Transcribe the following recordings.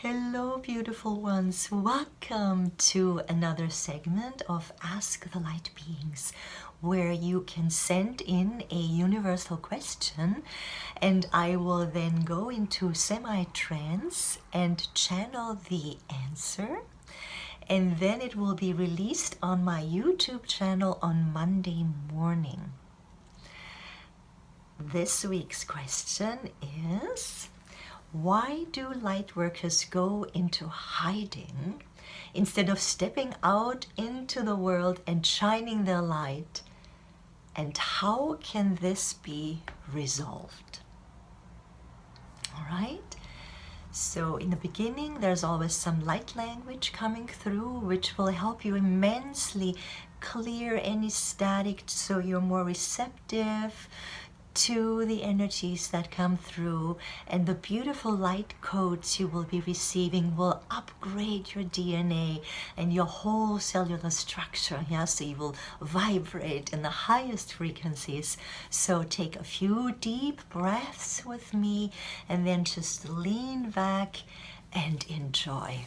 Hello, beautiful ones. Welcome to another segment of Ask the Light Beings, where you can send in a universal question and I will then go into semi-trance and channel the answer. And then it will be released on my YouTube channel on Monday morning. This week's question is, why do Lightworkers go into hiding instead of stepping out into the world and shining their light? And how can this be resolved? All right. So in the beginning, there's always some light language coming through, which will help you immensely clear any static so you're more receptive to the energies that come through, and the beautiful light codes you will be receiving will upgrade your DNA and your whole cellular structure. Yeah, so you will vibrate in the highest frequencies. So take a few deep breaths with me and then just lean back and enjoy.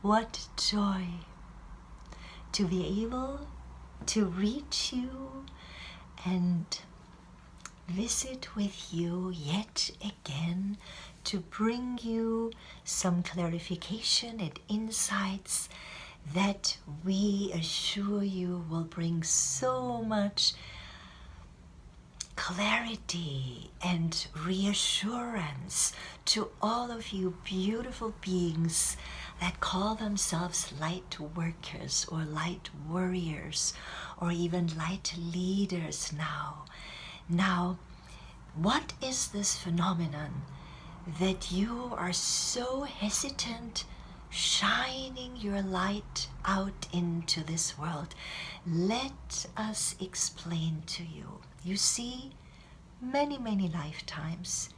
What joy to be able to reach you and visit with you yet again, to bring you some clarification and insights that we assure you will bring so much clarity and reassurance to all of you beautiful beings that call themselves light workers or light warriors or even light leaders now. Now, what is this phenomenon that you are so hesitant shining your light out into this world? Let us explain to you. You see, many lifetimes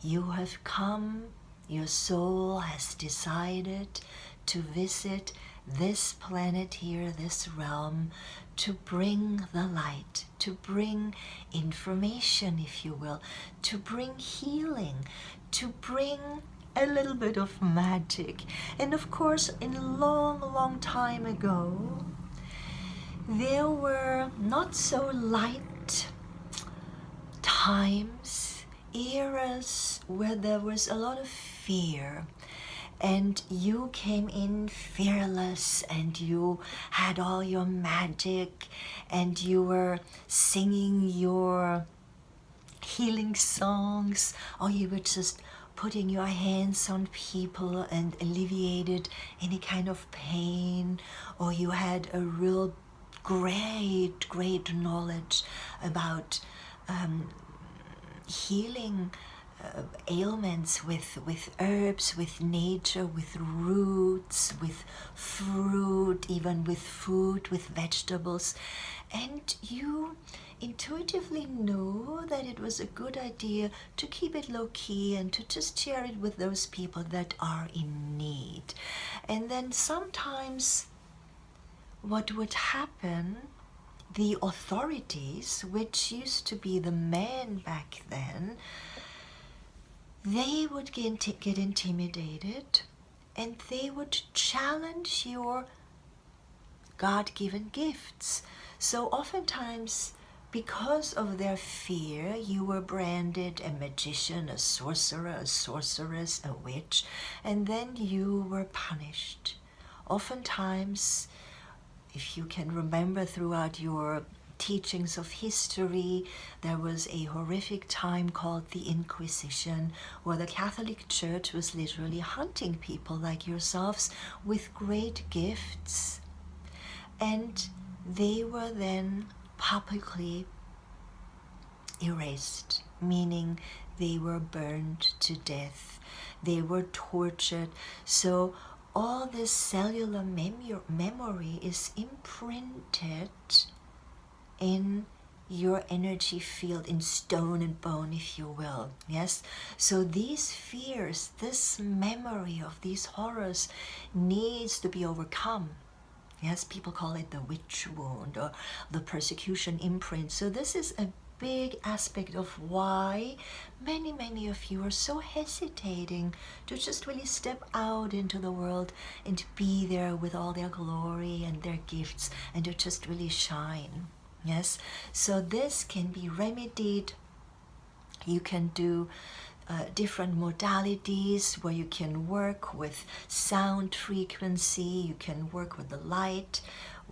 you have come, your soul has decided to visit this planet here, this realm, to bring the light, to bring information, if you will, to bring healing, to bring a little bit of magic. And of course, in a long time ago, there were not so light times, eras where there was a lot of fear, and you came in fearless and you had all your magic and you were singing your healing songs, or you were just putting your hands on people and alleviated any kind of pain, or you had a real great knowledge about healing ailments with herbs, with nature, with roots, with fruit, even with food, with vegetables. And you intuitively knew that it was a good idea to keep it low-key and to just share it with those people that are in need. And then sometimes what would happen, the authorities, which used to be the men back then, they would get intimidated and they would challenge your God-given gifts. So oftentimes because of their fear, you were branded a magician, a sorcerer, a sorceress, a witch, and then you were punished. Oftentimes, if you can remember throughout your teachings of history, there was a horrific time called the Inquisition, where the Catholic Church was literally hunting people like yourselves with great gifts, and they were then publicly erased, meaning they were burned to death, they were tortured. So all this cellular memory is imprinted in your energy field, in stone and bone, if you will. Yes, so these fears, this memory of these horrors needs to be overcome. Yes, people call it the witch wound or the persecution imprint. So this is a big aspect of why many of you are so hesitating to just really step out into the world and to be there with all their glory and their gifts and to just really shine. Yes, so this can be remedied. You can do different modalities where you can work with sound frequency, you can work with the light,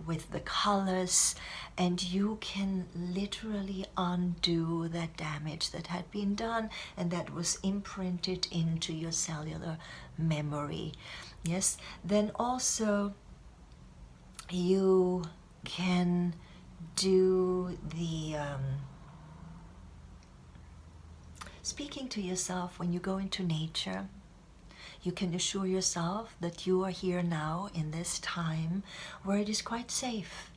with the colors, and you can literally undo that damage that had been done and that was imprinted into your cellular memory. Yes, then also you can do the speaking to yourself when you go into nature. You can assure yourself that you are here now in this time where it is quite safe.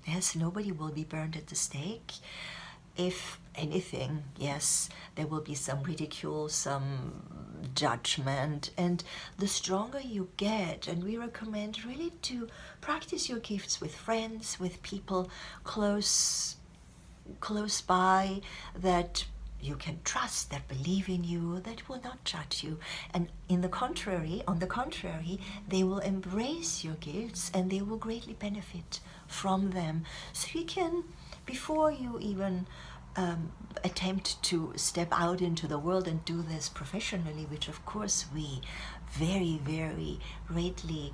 Yes, nobody will be burned at the stake. If anything, yes, there will be some ridicule, some judgment, and the stronger you get, and we recommend really to practice your gifts with friends, with people close by that you can trust, that believe in you, that will not judge you. And on the contrary, they will embrace your gifts and they will greatly benefit from them. So you can, before you even attempt to step out into the world and do this professionally, which of course we very greatly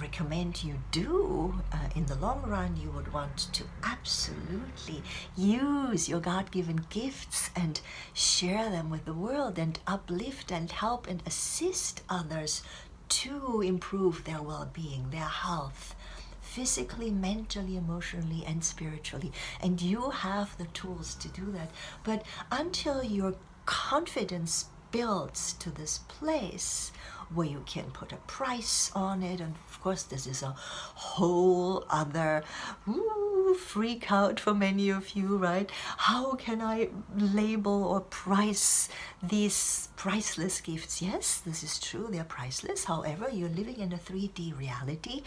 recommend you do, in the long run you would want to absolutely use your God-given gifts and share them with the world and uplift and help and assist others to improve their well-being, their health, physically, mentally, emotionally, and spiritually. And you have the tools to do that. But until your confidence builds to this place where you can put a price on it, and of course this is a whole other freak out for many of you, right? How can I label or price these priceless gifts? Yes, this is true, they're priceless. However, you're living in a 3D reality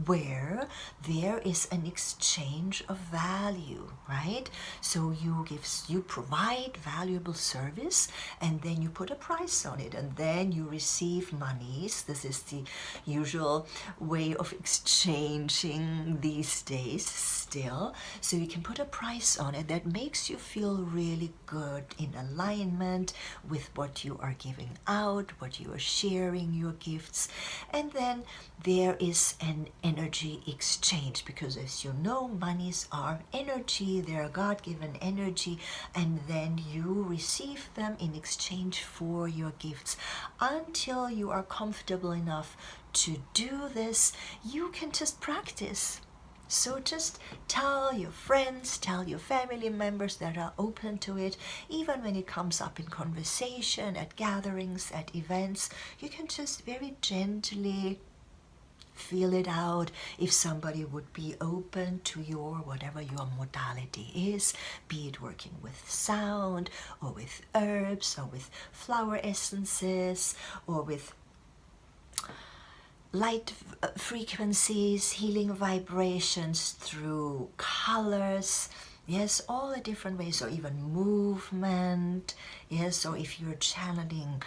where there is an exchange of value, right? So you provide valuable service and then you put a price on it and then you receive monies. This is the usual way of exchanging these days still. So you can put a price on it that makes you feel really good, in alignment with what you are giving out, what you are sharing, your gifts. And then there is an energy exchange, because as you know, monies are energy, they're God-given energy, and then you receive them in exchange for your gifts. Until you are comfortable enough to do this, you can just practice. So just tell your friends, tell your family members that are open to it. Even when it comes up in conversation, at gatherings, at events, you can just very gently feel it out if somebody would be open to your, whatever your modality is, be it working with sound or with herbs or with flower essences or with light frequencies, healing vibrations through colors, Yes, all the different ways, or even movement. Yes, or if you're channeling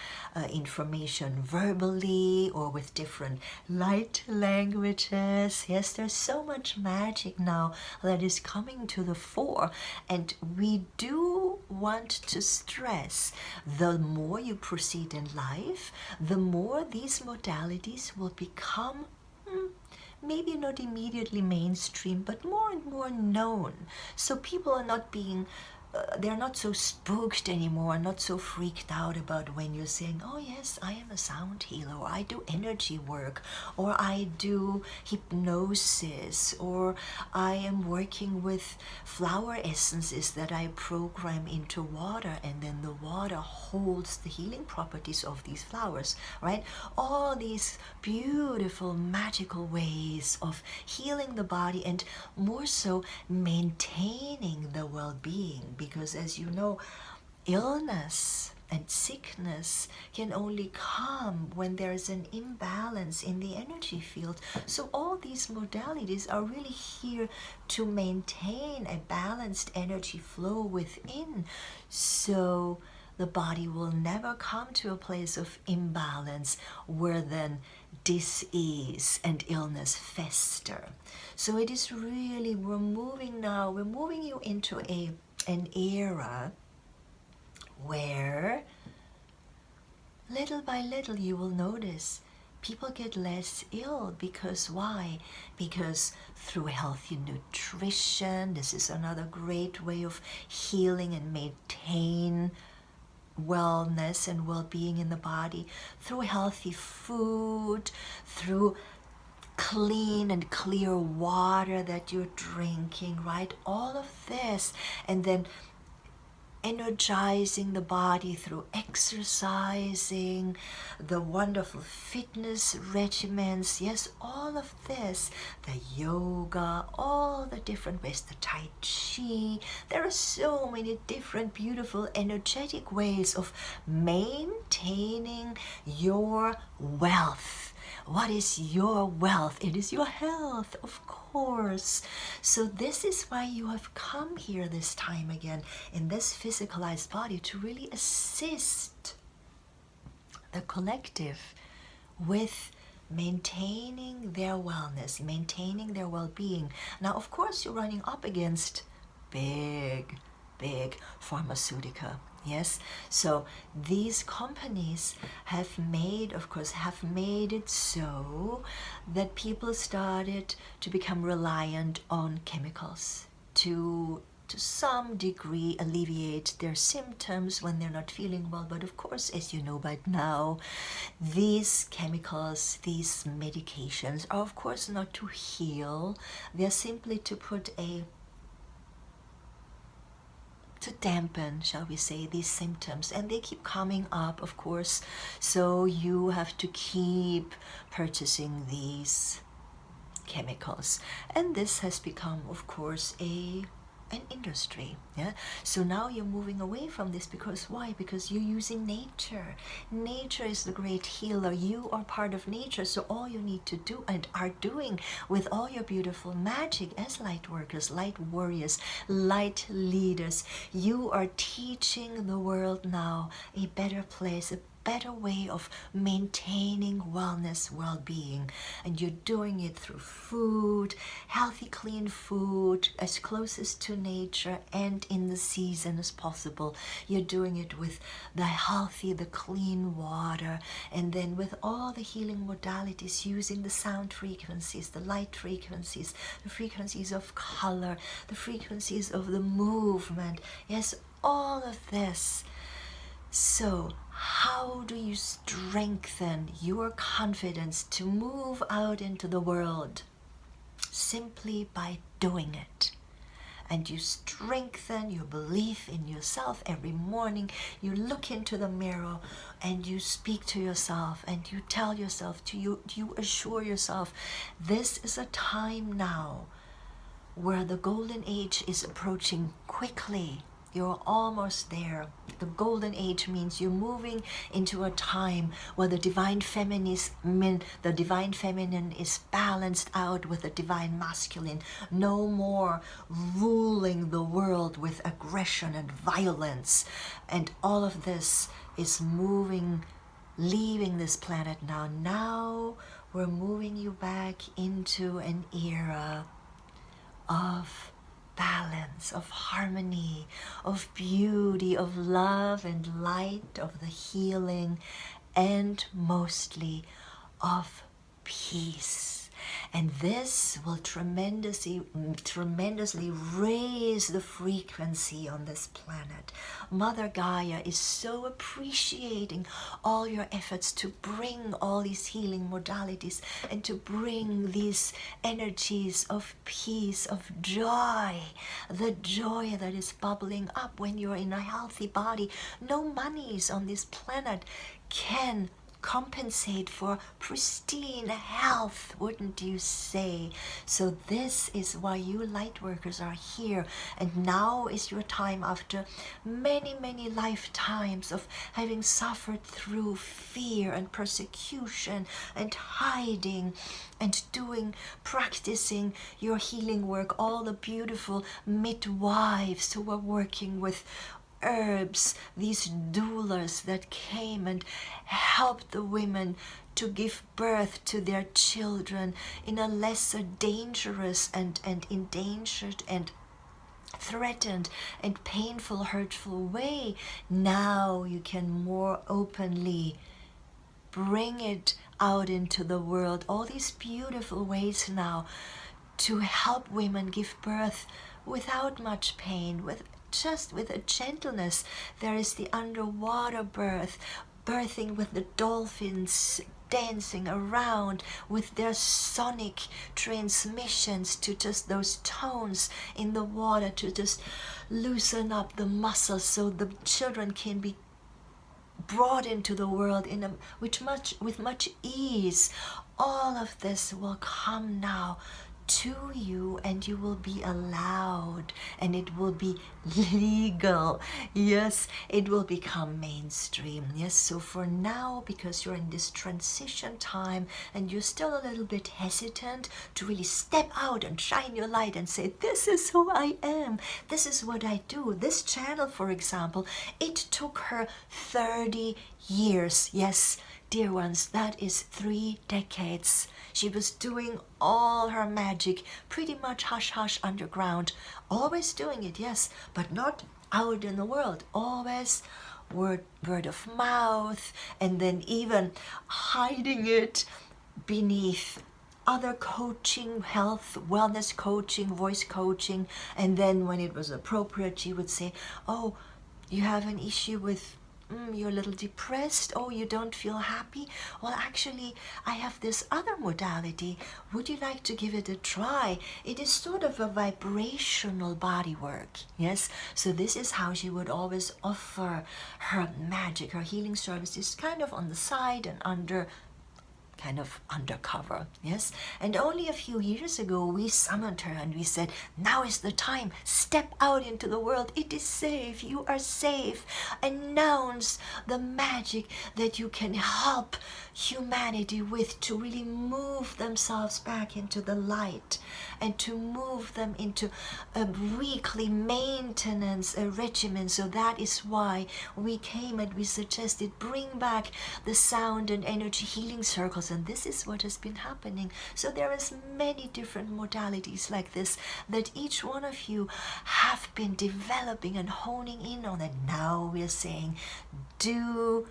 information verbally or with different light languages. Yes, there's so much magic now that is coming to the fore. And we do want to stress, the more you proceed in life, the more these modalities will become maybe not immediately mainstream, but more and more known. So people are not being, they're not so spooked anymore, not so freaked out about when you're saying, oh yes, I am a sound healer, or I do energy work, or I do hypnosis, or I am working with flower essences that I program into water, and then the water holds the healing properties of these flowers, right? All these beautiful, magical ways of healing the body, and more so maintaining the well-being, because as you know, illness and sickness can only come when there is an imbalance in the energy field. So all these modalities are really here to maintain a balanced energy flow within, so the body will never come to a place of imbalance where then dis-ease and illness fester. So it is really, we're moving you into an era where little by little you will notice people get less ill. Because why? Because through healthy nutrition, this is another great way of healing and maintain wellness and well-being in the body, through healthy food, through clean and clear water that you're drinking, right? All of this, and then energizing the body through exercising, the wonderful fitness regimens, yes, all of this, the yoga, all the different ways, the Tai Chi. There are so many different beautiful energetic ways of maintaining your wealth. What is your wealth? It is your health, of course. So this is why you have come here this time again in this physicalized body, to really assist the collective with maintaining their wellness, maintaining their well-being. Now, of course, you're running up against big pharmaceutica. Yes, so these companies have made it so that people started to become reliant on chemicals to some degree alleviate their symptoms when they're not feeling well. But of course, as you know by now, these chemicals, these medications are of course not to heal. They're simply to to dampen, shall we say, these symptoms, and they keep coming up, of course, so you have to keep purchasing these chemicals, and this has become, of course, an industry. Yeah, so now you're moving away from this. Because why? Because you're using nature. Nature is the great healer. You are part of nature, so all you need to do and are doing with all your beautiful magic as light workers, light warriors, light leaders, you are teaching the world now a better place, a better way of maintaining wellness, well-being, and you're doing it through food, healthy, clean food, as closest to nature and in the season as possible. You're doing it with the healthy, the clean water, and then with all the healing modalities, using the sound frequencies, the light frequencies, the frequencies of color, the frequencies of the movement. Yes, all of this. So how do you strengthen your confidence to move out into the world? Simply by doing it. And you strengthen your belief in yourself every morning. You look into the mirror and you speak to yourself and you tell yourself, you assure yourself, this is a time now where the golden age is approaching quickly. You're almost there. The golden age means you're moving into a time where the divine feminine is balanced out with the divine masculine. No more ruling the world with aggression and violence. And all of this is moving, leaving this planet now. Now we're moving you back into an era of balance, of harmony, of beauty, of love and light, of the healing, and mostly of peace. And this will tremendously raise the frequency on this planet. Mother Gaia is so appreciating all your efforts to bring all these healing modalities and to bring these energies of peace, of joy, the joy that is bubbling up when you're in a healthy body. No monies on this planet can compensate for pristine health, wouldn't you say? So this is why you Lightworkers are here, and now is your time, after many lifetimes of having suffered through fear and persecution and hiding and practicing your healing work. All the beautiful midwives who were working with herbs, these doulas that came and helped the women to give birth to their children in a lesser dangerous and endangered and threatened and painful, hurtful way. Now you can more openly bring it out into the world, all these beautiful ways now to help women give birth without much pain, just with a gentleness. There is the underwater birthing with the dolphins dancing around with their sonic transmissions to just those tones in the water to just loosen up the muscles so the children can be brought into the world with much ease. All of this will come now to you, and you will be allowed, and it will be legal. Yes, it will become mainstream. Yes, so for now, because you're in this transition time and you're still a little bit hesitant to really step out and shine your light and say, this is who I am, this is what I do. This channel, for example, it took her 30 years. Yes, dear ones, that is 3 decades. She was doing all her magic pretty much hush underground, always doing it, yes, but not out in the world, always word of mouth, and then even hiding it beneath other coaching, health, wellness coaching, voice coaching. And then when it was appropriate, she would say, oh, you have an issue with you're a little depressed. Oh, you don't feel happy? Well, actually, I have this other modality. Would you like to give it a try? It is sort of a vibrational body work. Yes? So this is how she would always offer her magic, her healing services, kind of on the side and kind of undercover. Yes, and only a few years ago we summoned her and we said, now is the time, step out into the world, it is safe, you are safe. Announce the magic that you can help humanity with, to really move themselves back into the light and to move them into a weekly maintenance regimen. So that is why we came and we suggested bring back the sound and energy healing circles, and this is what has been happening. So there is many different modalities like this that each one of you have been developing and honing in on, and now we're saying do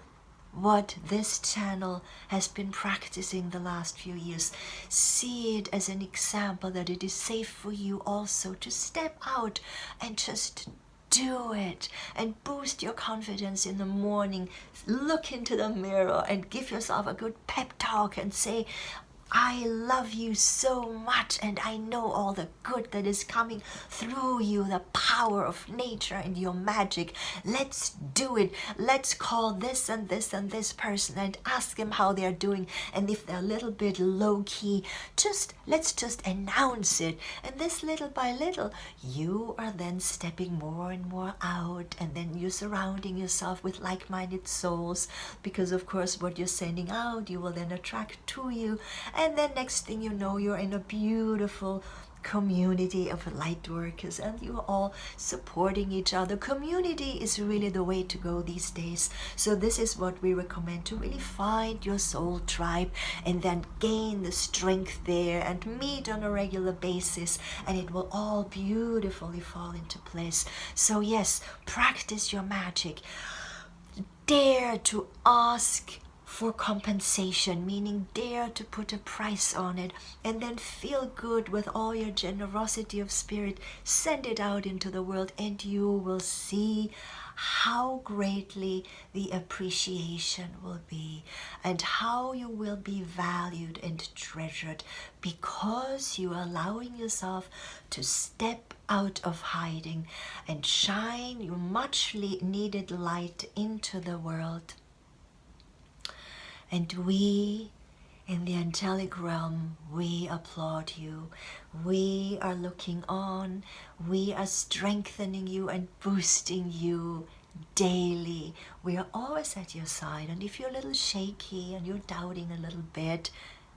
what this channel has been practicing the last few years. See it as an example that it is safe for you also to step out and just do it and boost your confidence in the morning. Look into the mirror and give yourself a good pep talk and say, I love you so much, and I know all the good that is coming through you, the power of nature and your magic. Let's do it. Let's call this and this and this person and ask them how they're doing. And if they're a little bit low key, let's just announce it. And this little by little, you are then stepping more and more out, and then you're surrounding yourself with like-minded souls, because of course what you're sending out, you will then attract to you. And then next thing you know, you're in a beautiful community of light workers, and you're all supporting each other. Community is really the way to go these days. So this is what we recommend, to really find your soul tribe and then gain the strength there and meet on a regular basis, and it will all beautifully fall into place. So yes, practice your magic. Dare to ask for compensation, meaning dare to put a price on it, and then feel good with all your generosity of spirit. Send it out into the world, and you will see how greatly the appreciation will be, and how you will be valued and treasured, because you are allowing yourself to step out of hiding and shine your much needed light into the world. And we in the angelic realm, we applaud you. We are looking on. We are strengthening you and boosting you daily. We are always at your side. And if you're a little shaky and you're doubting a little bit,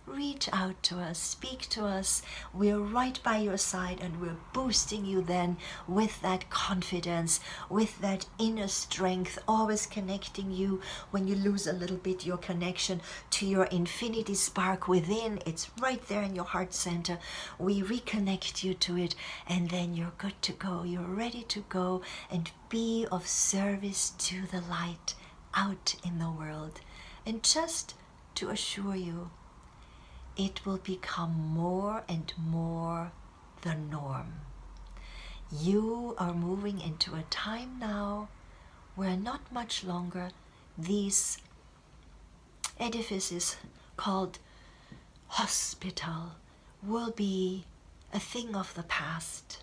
reach out to us, speak to us. We're right by your side, and we're boosting you then with that confidence, with that inner strength, always connecting you when you lose a little bit your connection to your infinity spark within. It's right there in your heart center. We reconnect you to it, and then you're good to go. You're ready to go and be of service to the light out in the world. And just to assure you, it will become more and more the norm. You are moving into a time now where not much longer these edifices called hospital will be a thing of the past.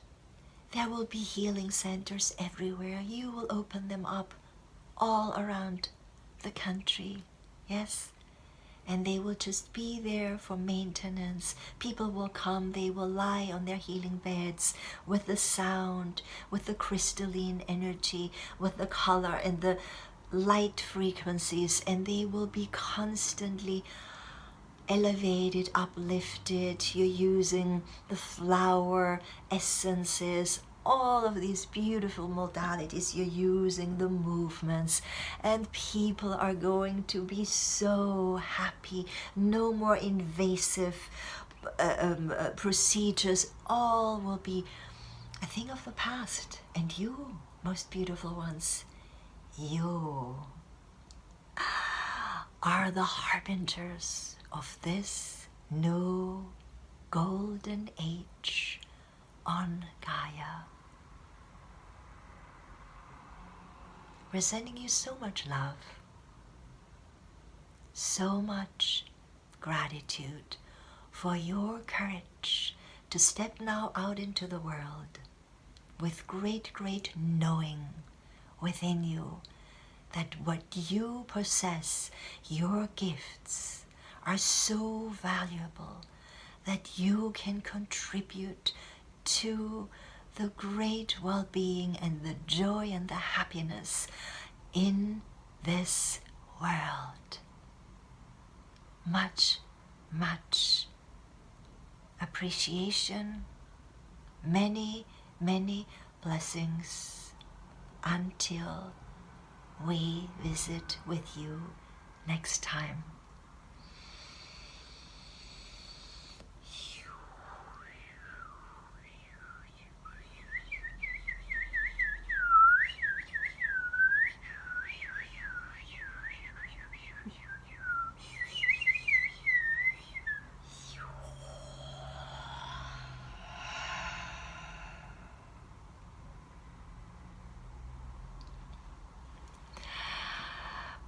There will be healing centers everywhere. You will open them up all around the country. Yes? And they will just be there for maintenance. People will come, they will lie on their healing beds with the sound, with the crystalline energy, with the color and the light frequencies, and they will be constantly elevated, uplifted. You're using the flower essences, all of these beautiful modalities. You're using the movements, and people are going to be so happy. No more invasive procedures. All will be a thing of the past. And you, most beautiful ones, you are the harbingers of this new golden age on Gaia. We're sending you so much love, so much gratitude for your courage to step now out into the world with great, great knowing within you that what you possess, your gifts, are so valuable that you can contribute to the great well-being and the joy and the happiness in this world. Much, much appreciation, many, many blessings until we visit with you next time.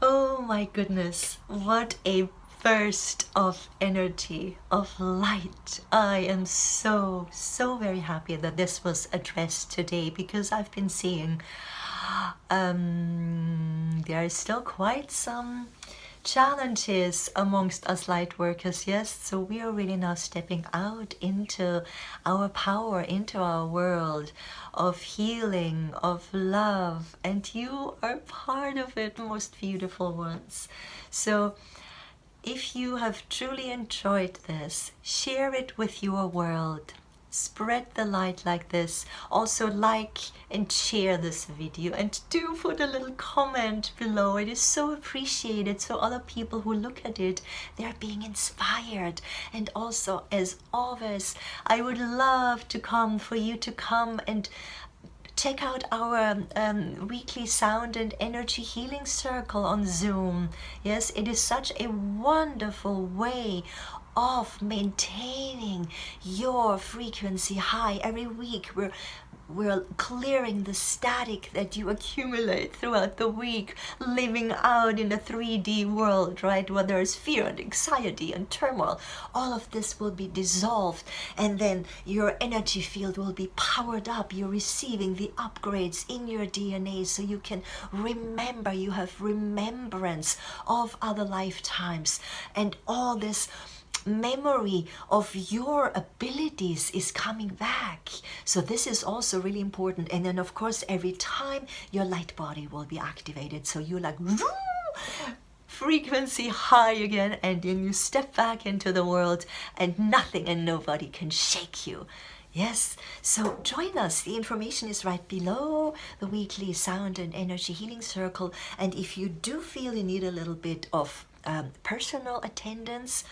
Oh my goodness, what a burst of energy, of light. I am so very happy that this was addressed today, because I've been seeing there are still quite some challenges amongst us light workers. Yes, so we are really now stepping out into our power, into our world of healing, of love, and you are part of it, most beautiful ones. So if you have truly enjoyed this, share it with your world. Spread the light like this. Also like and share this video, and do put a little comment below. It is so appreciated, so other people who look at it, they are being inspired. And also, as always, I would love to come for you to come and check out our weekly sound and energy healing circle on Zoom. Yes, it is such a wonderful way of maintaining your frequency high. Every week we're clearing the static that you accumulate throughout the week, living out in a 3D world, right, where there's fear and anxiety and turmoil. All of this will be dissolved, and then your energy field will be powered up. You're receiving the upgrades in your DNA, so you can remember, you have remembrance of other lifetimes, and all this memory of your abilities is coming back. So this is also really important. And then of course, every time your light body will be activated, so you like frequency high again, and then you step back into the world, and nothing and nobody can shake you. Yes, so join us. The information is right below the weekly sound and energy healing circle. And if you do feel you need a little bit of personal attendance,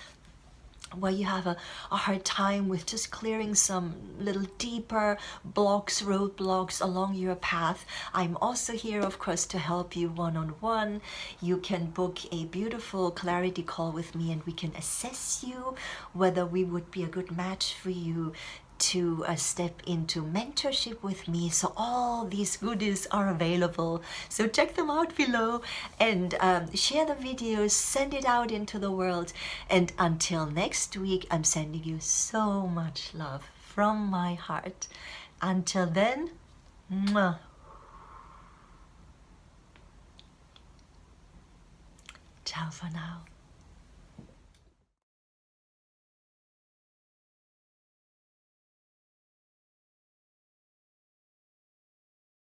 where you have a hard time with just clearing some little deeper blocks, roadblocks along your path, I'm also here, of course, to help you one-on-one. You can book a beautiful clarity call with me, and we can assess you whether we would be a good match for you to step into mentorship with me. So all these goodies are available, so check them out below, and share the videos, send it out into the world. And until next week, I'm sending you so much love from my heart. Until then, mwah. Ciao for now.